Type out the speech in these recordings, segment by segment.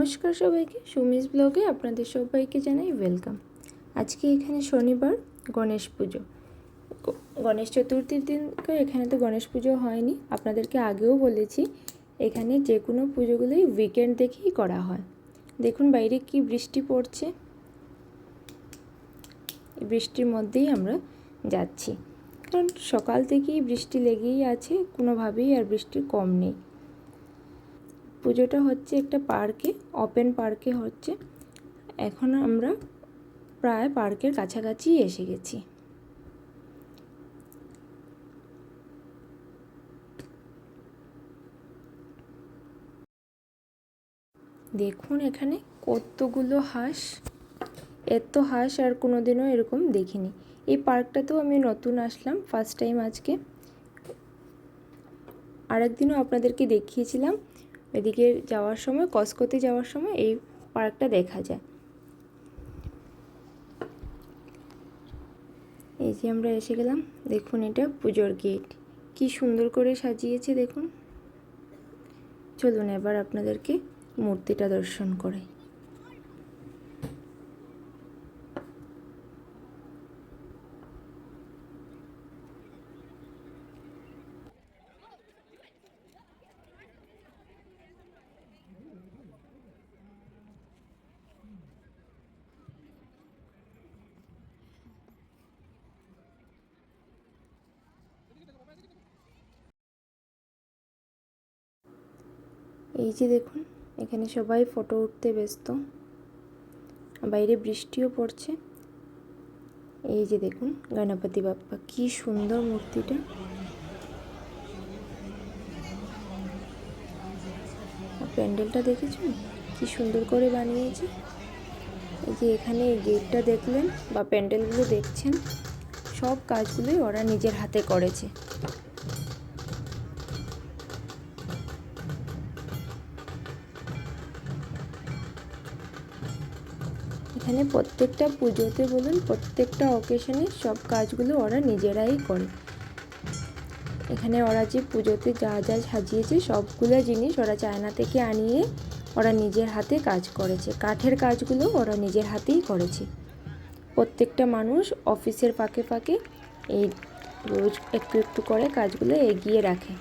নমস্কার সবাইকে, সুমিস ব্লগে আপনাদের সবাইকে জানাই ওয়েলকাম। আজকে এখানে শনিবার গণেশ পুজো, গণেশ চতুর্থীর দিন এখানে তো গণেশ পুজো হয়নি। আপনাদেরকে আগেও বলেছি এখানে যে কোনো পুজোগুলোই উইকেন্ড দেখেই করা হয়। দেখুন বাইরে কি বৃষ্টি পড়ছে, এই বৃষ্টির মধ্যেই আমরা যাচ্ছি, কারণ সকাল থেকেই বৃষ্টি লেগেই আছে, কোনোভাবেই আর বৃষ্টি কম নেই। পুজোটা হচ্ছে একটা পার্কে, ওপেন পার্কে হচ্ছে। এখন আমরা প্রায় পার্কের কাছাকাছি এসে গেছি। দেখুন এখানে কতগুলো হাঁস, এত হাঁস আর কোনোদিনও এরকম দেখিনি। এই পার্কটাতেও আমি নতুন আসলাম, ফার্স্ট টাইম আজকে। আরেকদিনও আপনাদেরকে দেখিয়েছিলাম, এদিকে যাওয়ার সময়, কসকোতে যাওয়ার সময় এই পার্কটা দেখা যায়। এই যে আমরা এসে গেলাম, দেখুন এটা পুজোর গেট, কি সুন্দর করে সাজিয়েছে দেখুন। চলুন এবার আপনাদেরকে মূর্তিটা দর্শন করাই। এই যে দেখুন এখানে সবাই ফটো উঠতে ব্যস্ত, বাইরে বৃষ্টিও পড়ছে। এই যে দেখুন গণপতি বাপ্পা, কি সুন্দর মূর্তিটা। প্যান্ডেলটা দেখেছেন কি সুন্দর করে বানিয়েছে। এই যে এখানে এই গেটটা দেখলেন বা প্যান্ডেলগুলো দেখছেন, সব কাজগুলোই ওরা নিজের হাতে করেছে। এখানে প্রত্যেকটা পুজোতে বলুন, প্রত্যেকটা অকেশনে সব কাজগুলো ওরা নিজেরাই করে। এখানে ওরা যে পুজোতে যা যা সাজিয়েছে সবগুলো জিনিস ওরা চায়না থেকে আনিয়ে ওরা নিজের হাতে কাজ করেছে। কাঠের কাজগুলো ওরা নিজের হাতেই করেছে। প্রত্যেকটা মানুষ অফিসের ফাঁকে ফাঁকে এই রোজ একটু একটু করে কাজগুলো এগিয়ে রাখে।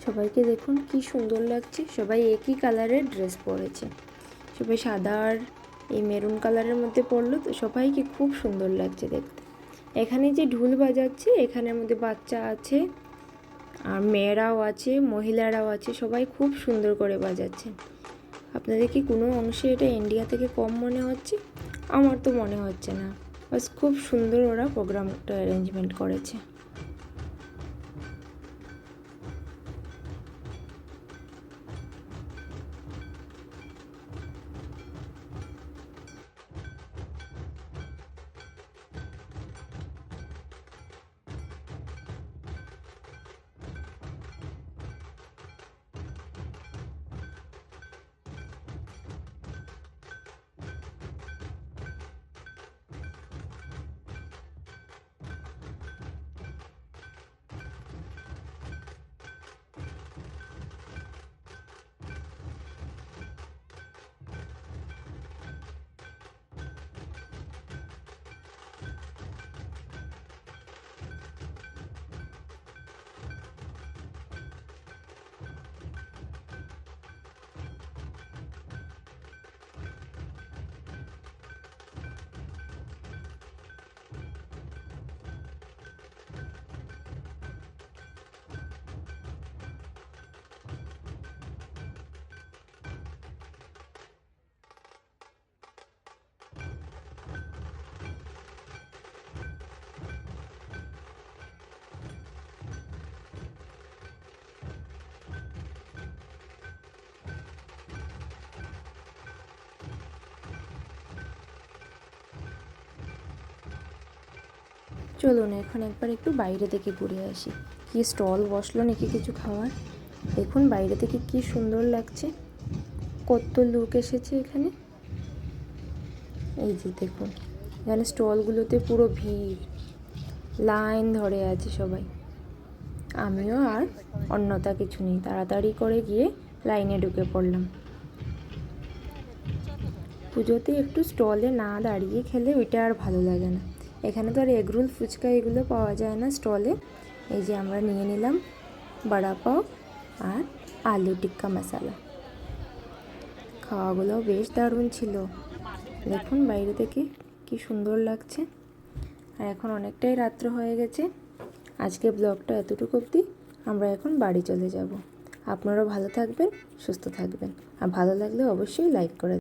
সবাইকে দেখুন কি সুন্দর লাগছে, সবাই একই কালারের ড্রেস পরেছে। সবাই সাদা আর এই মেরুন কালারের মধ্যে পরলো, তো সবাইকে খুব সুন্দর লাগছে দেখতে। এখানে যে ঢোল বাজাচ্ছে, এখানের মধ্যে বাচ্চা আছে আর মেয়েরাও আছে, মহিলারাও আছে, সবাই খুব সুন্দর করে বাজাচ্ছে। আপনাদের কি কোনো অংশে এটা ইন্ডিয়া থেকে কম মনে হচ্ছে? আমার তো মনে হচ্ছে না, বাস খুব সুন্দর ওরা প্রোগ্রামটা অ্যারেঞ্জমেন্ট করেছে। চলুন এখন একবার একটু বাইরে থেকে ঘুরে আসি। কি স্টল বসলো নাকি কিছু খাওয়ার। দেখুন বাইরে থেকে কি সুন্দর লাগছে, কত লোক এসেছে এখানে। এই যে দেখুন এখানে স্টলগুলোতে পুরো ভিড়, লাইন ধরে আছে সবাই। আমিও আর অন্যতা কিছু নেই, তাড়াতাড়ি করে গিয়ে লাইনে ঢুকে পড়লাম। পুজোতে একটু স্টলে না দাঁড়িয়ে খেলে ওইটা আর ভালো লাগে না। এখানে তো আর এগরোল ফুচকা এগুলো পাওয়া যায় না স্টলে। এই যে আমরা নিয়ে নিলাম বড়া পাও আর আলু টিক্কা মশালা। খাওয়াগুলো বেশ দারুণ ছিল। দেখুন বাইরে থেকে কি সুন্দর লাগছে। আর এখন অনেকটাই রাত্র হয়ে গেছে। আজকে ব্লগটা এতটুকু অবধি। আমরা এখন বাড়ি চলে যাব। আপনারাও ভালো থাকবেন, সুস্থ থাকবেন। আর ভালো লাগলে অবশ্যই লাইক করে